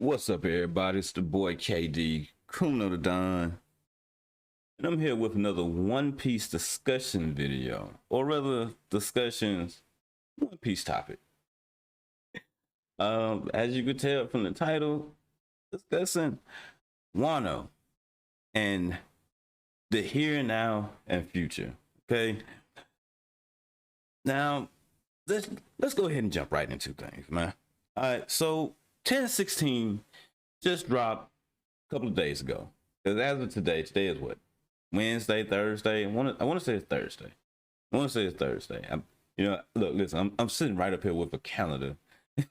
What's up, everybody? It's the boy KD, Kumano the Don, and I'm here with another One Piece discussion video, or rather, discussions One Piece topic. As you could tell from the title, discussing Wano and the here, now, and future. Okay, now let's go ahead and jump right into things, man. All right, so 1016 just dropped a couple of days ago. Because as of today is what? Wednesday, Thursday. I want to say it's Thursday. Look, listen, I'm sitting right up here with a calendar,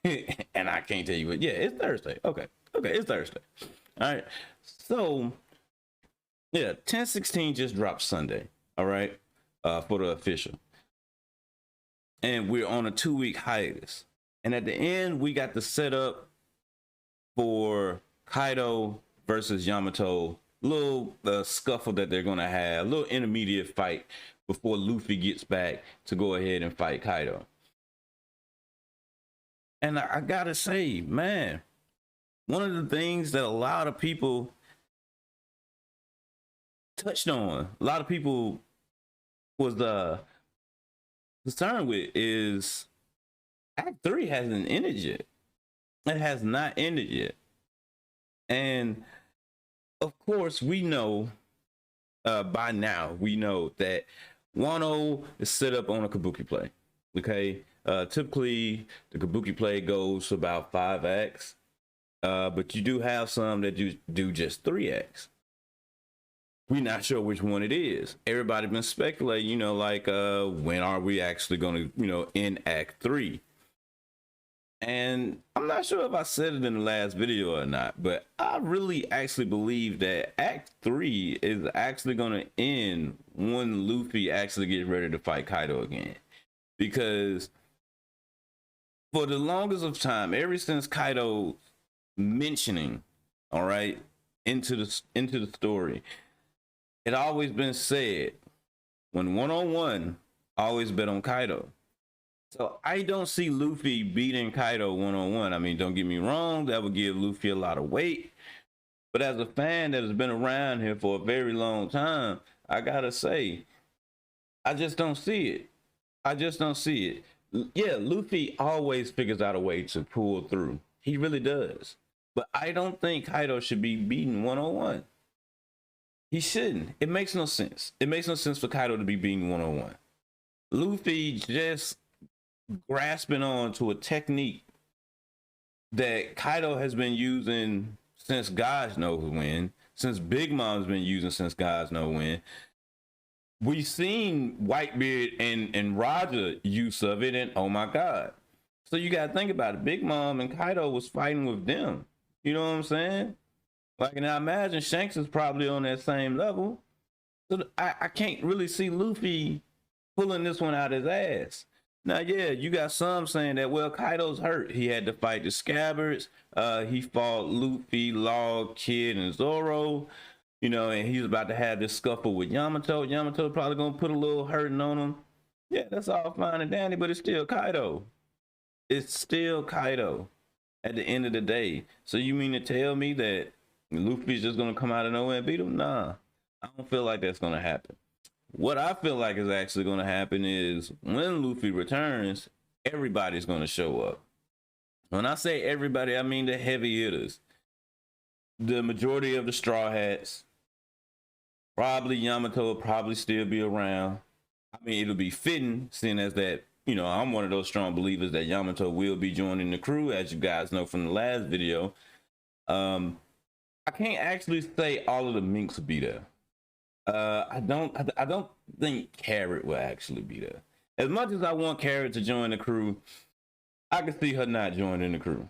and I can't tell you what. Yeah, it's Thursday. Okay, it's Thursday. All right. So, yeah, 1016 just dropped Sunday. All right, for the official, and we're on a 2-week hiatus. And at the end, we got the setup for Kaido versus Yamato, little scuffle that they're gonna have, a little intermediate fight before Luffy gets back to go ahead and fight Kaido. And I gotta say, man, one of the things that a lot of people touched on, a lot of people was concerned with, is Act 3 hasn't ended yet. It has not ended yet. And of course, we know by now, we know that Wano is set up on a kabuki play. Okay. Typically, the kabuki play goes to about 5 acts. But you do have some that do just 3 acts. We're not sure which one it is. Everybody been speculating, like when are we actually going to, end Act 3? And I'm not sure if I said it in the last video or not, but I really actually believe that Act 3 is actually going to end when Luffy actually gets ready to fight Kaido again. Because for the longest of time, ever since Kaido mentioning, all right, into the story, it always been said, when one-on-one, always bet on Kaido. So I don't see Luffy beating Kaido one-on-one. I mean, don't get me wrong, that would give Luffy a lot of weight. But as a fan that has been around here for a very long time, I gotta say, I just don't see it. Yeah, Luffy always figures out a way to pull through. He really does. But I don't think Kaido should be beaten one-on-one. He shouldn't. It makes no sense. It makes no sense for Kaido to be beaten one-on-one. Luffy just grasping on to a technique that Kaido has been using since God knows when, since Big Mom's been using since God knows when. We've seen Whitebeard and Roger use of it, and oh my God. So you gotta think about it. Big Mom and Kaido was fighting with them. You know what I'm saying? Like, and I imagine Shanks is probably on that same level. So I can't really see Luffy pulling this one out his ass. Now, yeah, you got some saying that, well, Kaido's hurt. He had to fight the Scabbards. He fought Luffy, Law, Kid, and Zoro. And he's about to have this scuffle with Yamato. Yamato probably going to put a little hurting on him. Yeah, that's all fine and dandy, but it's still Kaido. It's still Kaido at the end of the day. So you mean to tell me that Luffy's just going to come out of nowhere and beat him? Nah, I don't feel like that's going to happen. What I feel like is actually going to happen is when Luffy returns, everybody's going to show up. When I say everybody, I mean the heavy hitters. The majority of the Straw Hats. Probably Yamato will probably still be around. I mean, it'll be fitting, seeing as that, I'm one of those strong believers that Yamato will be joining the crew, as you guys know from the last video. I can't actually say all of the Minks will be there. I don't think Carrot will actually be there. As much as I want Carrot to join the crew, I can see her not joining the crew.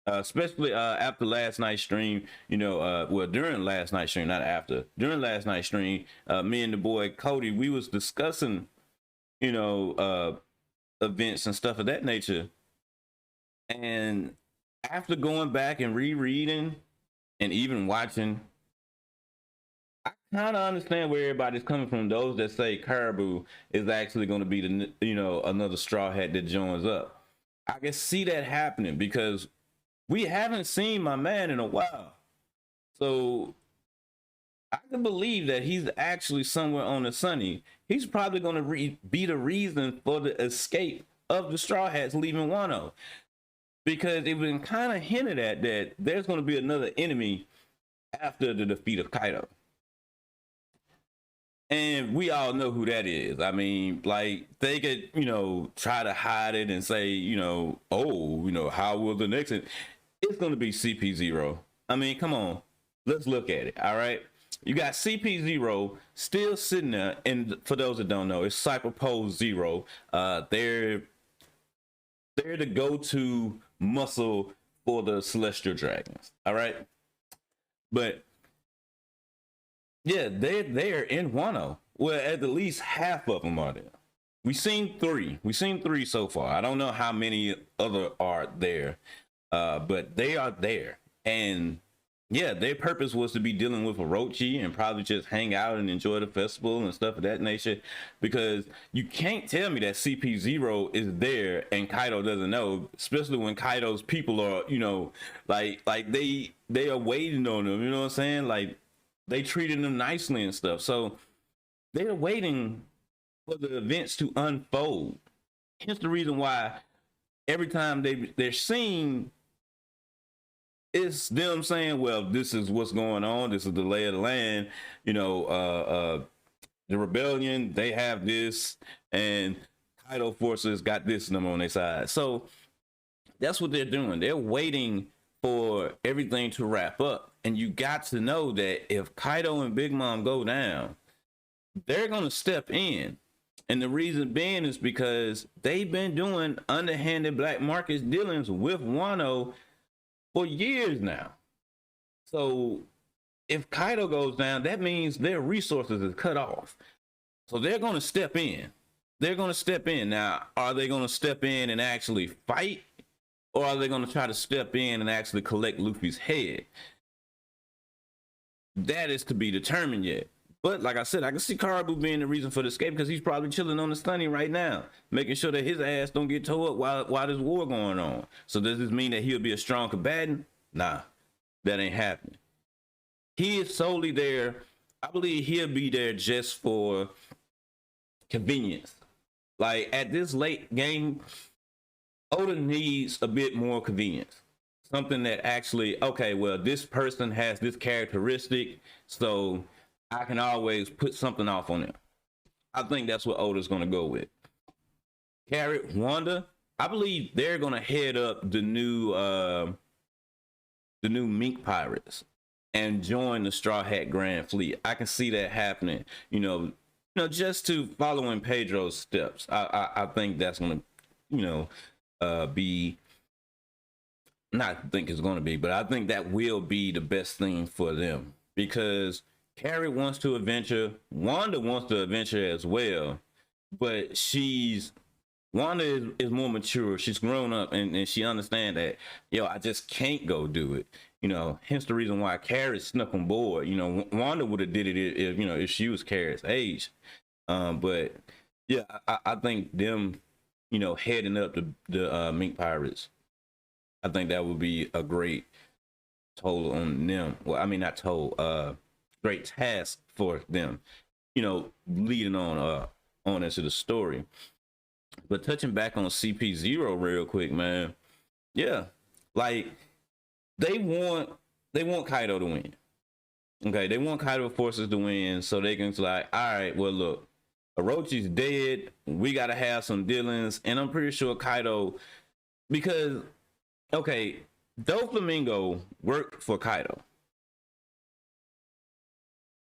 Especially after last night's stream, well, during last night's stream, not after. During last night's stream, me and the boy Cody, we was discussing, events and stuff of that nature. And after going back and rereading and even watching, I kind of understand where everybody's coming from. Those that say Caribou is actually going to be the, another Straw Hat that joins up. I can see that happening because We haven't seen my man in a while. So I can believe that he's actually somewhere on the sunny. He's probably going to be the reason for the escape of the Straw Hats leaving Wano, because it been kind of hinted at that there's going to be another enemy after the defeat of Kaido. And we all know who that is. I mean, like, they could, try to hide it and say, oh, how will the next? It's going to be CP0. I mean, come on, let's look at it. All right. You got CP0 still sitting there. And for those that don't know, it's Cyberpose Zero. They're the go-to muscle for the Celestial Dragons. All right. But yeah, they're in Wano. Well, at least half of them are there. We've seen three so far. I don't know how many other are there, but they are there. And yeah, their purpose was to be dealing with Orochi and probably just hang out and enjoy the festival and stuff of that nature. Because you can't tell me that CP0 is there and Kaido doesn't know, especially when Kaido's people are, like they are waiting on them. You know what I'm saying? Like, they treated them nicely and stuff. So they're waiting for the events to unfold. Hence the reason why every time they're seen, it's them saying, well, this is what's going on. This is the lay of the land. The rebellion, they have this, and Kaido forces got this number on their side. So that's what they're doing. They're waiting for everything to wrap up. And you got to know that if Kaido and Big Mom go down, they're going to step in. And the reason being is because they've been doing underhanded black market dealings with Wano for years now. So if Kaido goes down, that means their resources is cut off. So they're going to step in. They're going to step in. Now, are they going to step in and actually fight? Or are they going to try to step in and actually collect Luffy's head? That is to be determined yet. But like I said, I can see Karabu being the reason for the escape, because he's probably chilling on the sunny right now, making sure that his ass don't get towed up while there's war going on. So does this mean that he'll be a strong combatant? Nah, that ain't happening. He is solely there. I believe he'll be there just for convenience. Like, at this late game, Oda needs a bit more convenience. Something that actually, okay, well, this person has this characteristic, so I can always put something off on them. I think that's what Oda's going to go with. Carrot, Wanda, I believe they're going to head up the new Mink Pirates and join the Straw Hat Grand Fleet. I can see that happening. Just to follow in Pedro's steps. I think that's going to, be. Not think it's going to be, but I think that will be the best thing for them, because Carrot wants to adventure. Wanda wants to adventure as well, but Wanda is more mature. She's grown up and she understands that, I just can't go do it. Hence the reason why Carrot snuck on board. Wanda would have did it if she was Carrot's age. But yeah, I think them, heading up the Mink Pirates, I think that would be a great toll on them. Well, I mean, not toll, great task for them, leading on into the story. But touching back on CP0 real quick, man. Yeah, like they want Kaido to win. Okay, they want Kaido forces to win so they can like, all right, well, look, Orochi's dead. We got to have some dealings. And I'm pretty sure Kaido, because, okay, Doflamingo worked for Kaido.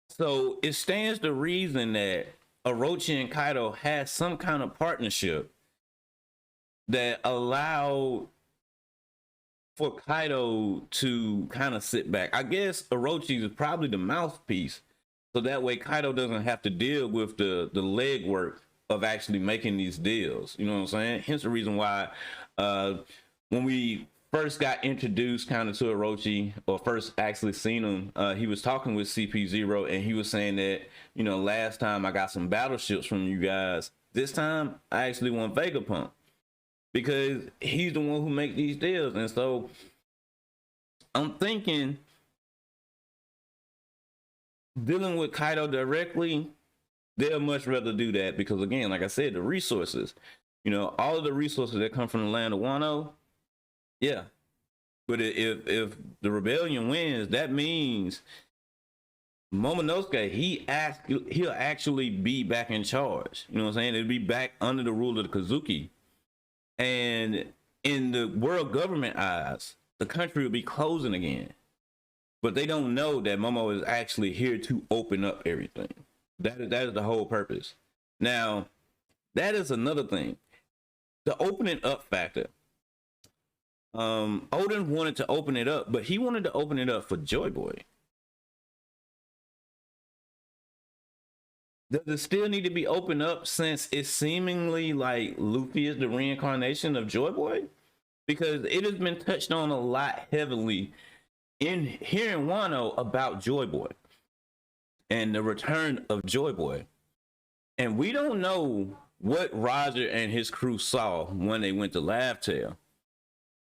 So it stands to reason that Orochi and Kaido had some kind of partnership that allowed for Kaido to kind of sit back. I guess Orochi is probably the mouthpiece, so that way Kaido doesn't have to deal with the legwork of actually making these deals. You know what I'm saying? Hence the reason why when we first got introduced kind of to Orochi, or first actually seen him, he was talking with CP0 and he was saying that, last time I got some battleships from you guys. This time I actually want Vegapunk, because he's the one who make these deals. And so I'm thinking dealing with Kaido directly, they'll much rather do that because, again, like I said, the resources, all of the resources that come from the land of Wano, yeah. But if the rebellion wins, that means Momonosuke, he'll actually be back in charge. You know what I'm saying? It'll be back under the rule of the Kozuki. And in the world government eyes, the country will be closing again. But they don't know that Momo is actually here to open up everything. That is the whole purpose. Now, that is another thing. The opening up factor. Oden wanted to open it up, but he wanted to open it up for Joy Boy. Does it still need to be opened up since it's seemingly like Luffy is the reincarnation of Joy Boy? Because it has been touched on a lot heavily here in Wano about Joy Boy and the return of Joy Boy. And we don't know what Roger and his crew saw when they went to Laugh Tale.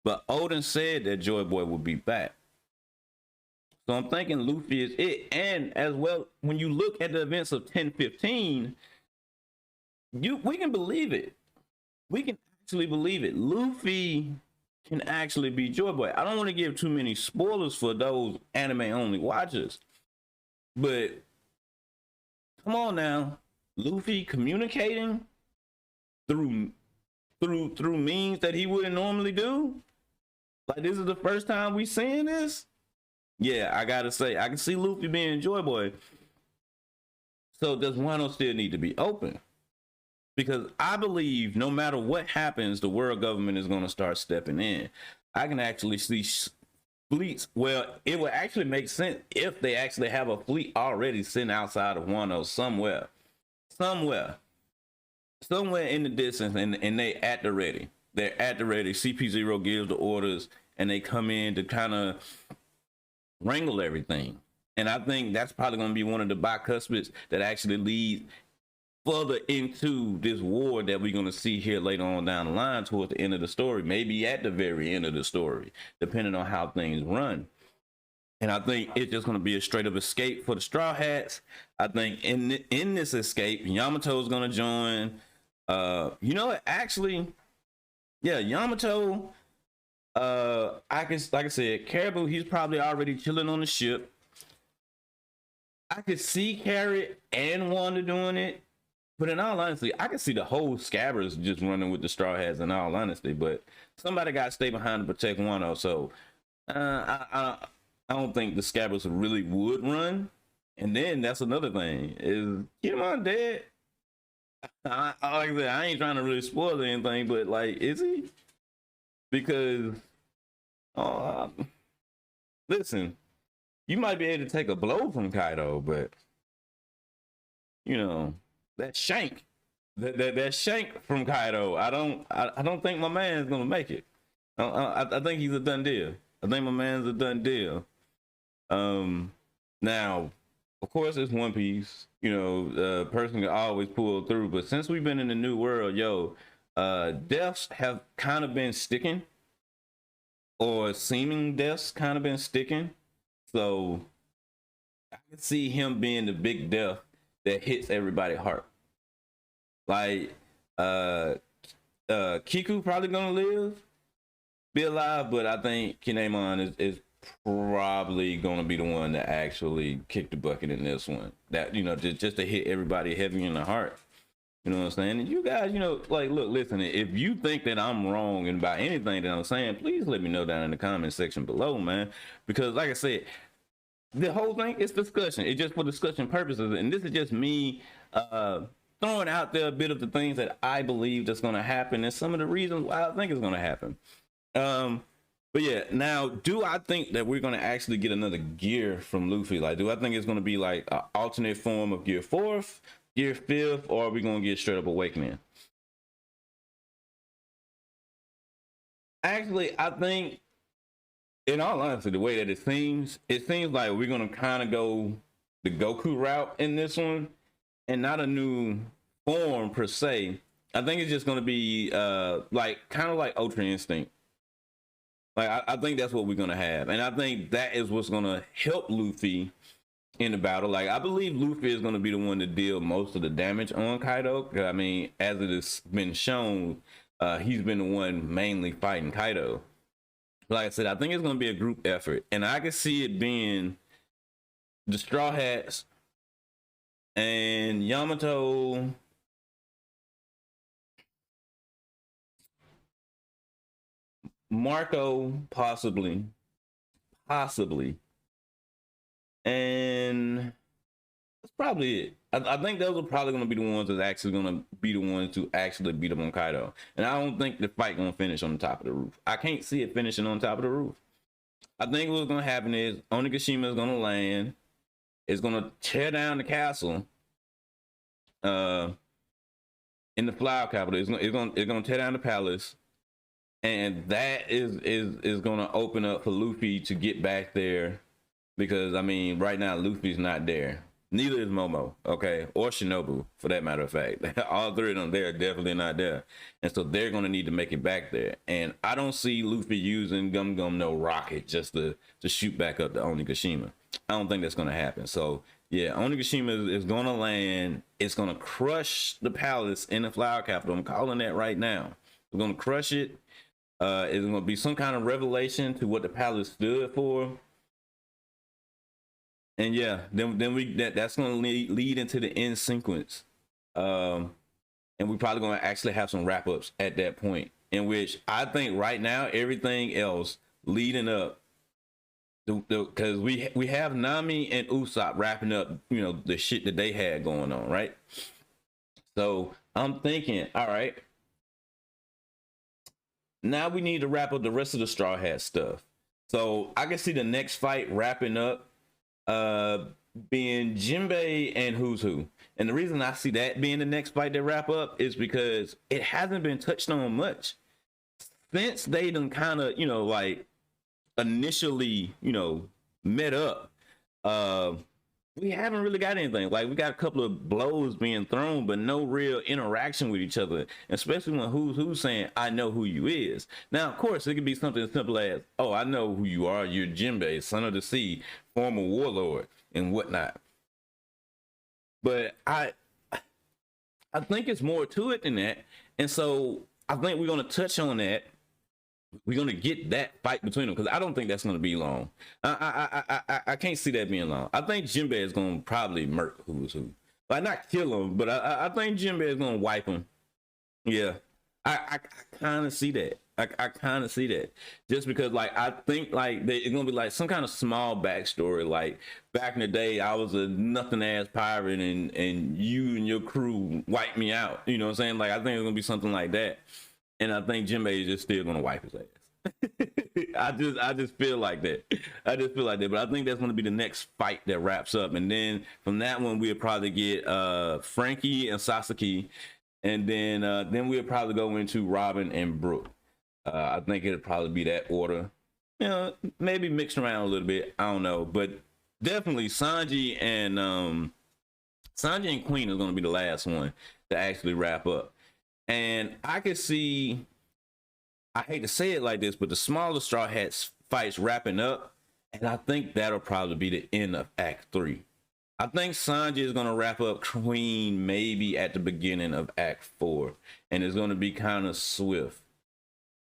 But Oden said that Joy Boy would be back. So I'm thinking Luffy is it. And as well, when you look at the events of 1015, we can believe it. We can actually believe it. Luffy can actually be Joy Boy. I don't want to give too many spoilers for those anime only watchers. But come on now. Luffy communicating through means that he wouldn't normally do. Like, this is the first time we seeing this. Yeah, I gotta say, I can see Luffy being Joy Boy. So does Wano still need to be open? Because I believe no matter what happens, the world government is going to start stepping in. I can actually see fleets. Well, it would actually make sense if they actually have a fleet already sitting outside of Wano somewhere in the distance, and they at the ready. They're at the ready. CP0 gives the orders, and they come in to kind of wrangle everything. And I think that's probably going to be one of the bicuspids that actually lead further into this war that we're going to see here later on down the line towards the end of the story, maybe at the very end of the story, depending on how things run. And I think it's just going to be a straight up escape for the Straw Hats. I think in this escape, Yamato is going to join. Actually, yeah, Yamato. Like I said, Caribou, he's probably already chilling on the ship. I could see Carrot and Wanda doing it, but in all honesty, I could see the whole Scabbers just running with the Straw Hats. In all honesty, but somebody got to stay behind to protect Wano. So I don't think the Scabbers really would run. And then that's another thing is Kinemon dead. Like I said, I ain't trying to really spoil anything, but like, is he? Because listen, you might be able to take a blow from Kaido, but that shank, that shank from Kaido, I don't think my man's gonna make it. I think he's a done deal. I think my man's a done deal. Now, of course, it's One Piece. The person can always pull through. But since we've been in the new world, deaths have kind of been sticking, or seeming deaths kind of been sticking. So I can see him being the big death that hits everybody's heart. Like Kiku probably gonna be alive, but I think Kinemon is probably gonna be the one that actually kicked the bucket in this one. That just to hit everybody heavy in the heart. You know what I'm saying? And you guys, like, look, listen, if you think that I'm wrong and about anything that I'm saying, please let me know down in the comment section below, man. Because like I said, the whole thing is discussion. It's just for discussion purposes. And this is just me throwing out there a bit of the things that I believe that's going to happen and some of the reasons why I think it's going to happen. But yeah, now, do I think that we're going to actually get another gear from Luffy? Like, do I think it's going to be like an alternate form of Gear 4th, Gear 5th, or are we going to get straight up Awakening? Actually, I think, in all honesty, the way that it seems like we're going to kind of go the Goku route in this one, and not a new form per se. I think it's just going to be kind of like Ultra Instinct. Like I think that's what we're gonna have, and I think that is what's gonna help Luffy in the battle. Like I believe Luffy is gonna be the one to deal most of the damage on Kaido. I mean, as it has been shown, he's been the one mainly fighting Kaido. Like I said, I think it's gonna be a group effort, and I can see it being the Straw Hats and Yamato. Marco, possibly, and that's probably it. I think those are probably going to be the ones that's actually going to be the ones to actually beat up on Kaido. And I don't think the fight going to finish on the top of the roof. I can't see it finishing on top of the roof. I think what's going to happen is Onigashima is going to land. It's going to tear down the castle. In the flower capital, it's going to tear down the palace. And that is going to open up for Luffy to get back there, because I mean, right now Luffy's not there. Neither is Momo, okay, or Shinobu, for that matter of fact. All three of them, they're definitely not there, and so they're going to need to make it back there. And I don't see Luffy using Gum Gum no rocket just to shoot back up to Onigashima. I don't think that's going to happen. So yeah, Onigashima is going to land. It's going to crush the palace in the flower capital. I'm calling that right now. We're going to crush it. It's going to be some kind of revelation to what the palace stood for. And yeah, then that's going to lead into the end sequence. And we're probably going to actually have some wrap ups at that point, in which I think right now everything else leading up, because we have Nami and Usopp wrapping up, you know, the shit that they had going on, right? So I'm thinking, all right, now we need to wrap up the rest of the Straw Hat stuff. So I can see the next fight wrapping up being Jinbei and Who's Who. And the reason I see that being the next fight to wrap up is because it hasn't been touched on much since they done kind of, you know, like initially, you know, met up. We haven't really got anything. Like, we got a couple of blows being thrown, but no real interaction with each other. Especially when Who's saying, "I know who you is." Now, of course, it could be something as simple as, "Oh, I know who you are. You're Jinbei, son of the sea, former warlord, and whatnot." But I think it's more to it than that, and so I think we're gonna touch on that. We're gonna get that fight between them, because I don't think that's gonna be long. I can't see that being long. I think Jinbei is gonna probably murk Who's Who, like not kill him, but I think Jinbei is gonna wipe him. Yeah, I kind of see that. I kind of see that, just because like I think like it's gonna be like some kind of small backstory. Like, back in the day, I was a nothing ass pirate, and you and your crew wiped me out. You know what I'm saying? Like, I think it's gonna be something like that. And I think Jinbei is just still gonna wipe his ass. I just feel like that. I just feel like that. But I think that's gonna be the next fight that wraps up. And then from that one, we'll probably get Frankie and Sasaki. And then we'll probably go into Robin and Brooke. I think it'll probably be that order. You know, maybe mixed around a little bit. I don't know. But definitely Sanji and Queen is gonna be the last one to actually wrap up. And I could see, I hate to say it like this, but the smaller Straw Hats fights wrapping up, and I think that'll probably be the end of Act 3. I think Sanji is going to wrap up Queen maybe at the beginning of Act 4, and it's going to be kind of swift.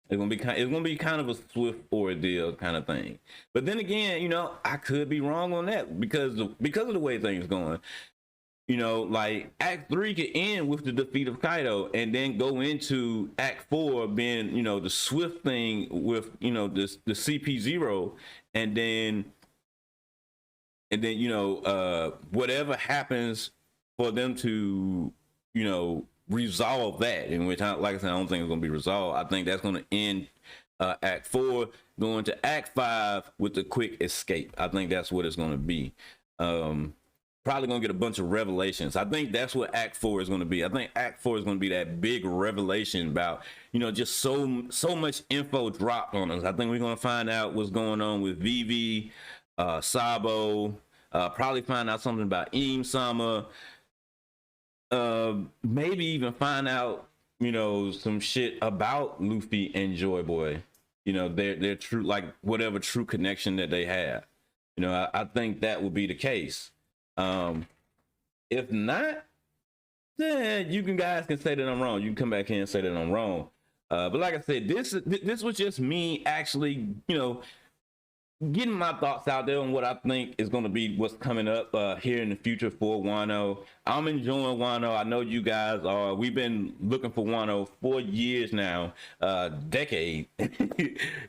It's going to be kind of a swift ordeal kind of thing. But then again, you know, I could be wrong on that, because of the way things going. You know, like Act 3 could end with the defeat of Kaido, and then go into Act 4 being, you know, the swift thing with, you know, the CP0, and then you know, whatever happens for them to, you know, resolve that. In which, like I said, I don't think it's gonna be resolved. I think that's gonna end Act 4, going to Act 5 with the quick escape. I think that's what it's gonna be. Probably gonna get a bunch of revelations. I think that's what Act 4 is gonna be. I think Act 4 is gonna be that big revelation about, you know, just so much info dropped on us. I think we're gonna find out what's going on with Vivi, Sabo. Probably find out something about Im-sama. Maybe even find out, you know, some shit about Luffy and Joy Boy. you know, their true, like whatever true connection that they have. You know, I think that would be the case. If not, then you guys can say that I'm wrong. You can come back here and say that I'm wrong. But like I said, this was just me actually, you know, getting my thoughts out there on what I think is going to be what's coming up here in the future for Wano. I'm enjoying Wano. I know you guys are. We've been looking for Wano for years now, decade, because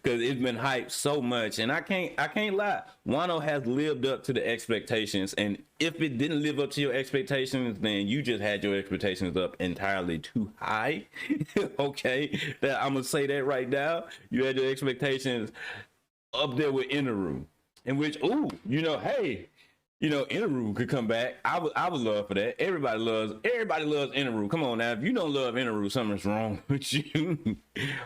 it's been hyped so much. And I can't lie, Wano has lived up to the expectations. And if it didn't live up to your expectations, then you just had your expectations up entirely too high. Okay, I'm gonna say that right now. You had your expectations up there with Inaru, in which, ooh, you know, hey, you know, Inaru could come back. I would love for that. Everybody loves Inaru. Come on now, if you don't love Inaru, something's wrong with you.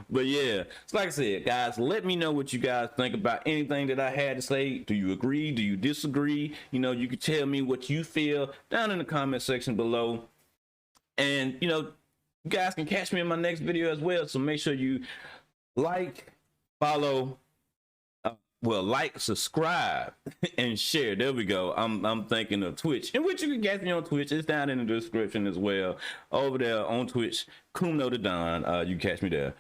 But yeah, it's like I said, guys, let me know what you guys think about anything that I had to say. Do you agree? Do you disagree? You know, you can tell me what you feel down in the comment section below. And you know, you guys can catch me in my next video as well. So make sure you like, follow, well, like, subscribe, and share. There we go. I'm thinking of Twitch, in which you can get me on Twitch. It's down in the description as well. Over there on Twitch, Kumano the Don. You can catch me there.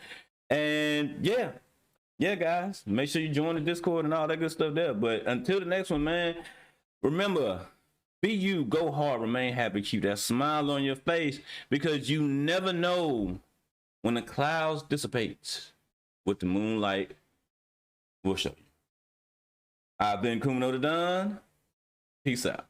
And yeah, guys, make sure you join the Discord and all that good stuff there. But until the next one, man, remember, be you, go hard, remain happy, keep that smile on your face, because you never know when the clouds dissipate, what the moonlight will show you. I've been Kumano the Don. Peace out.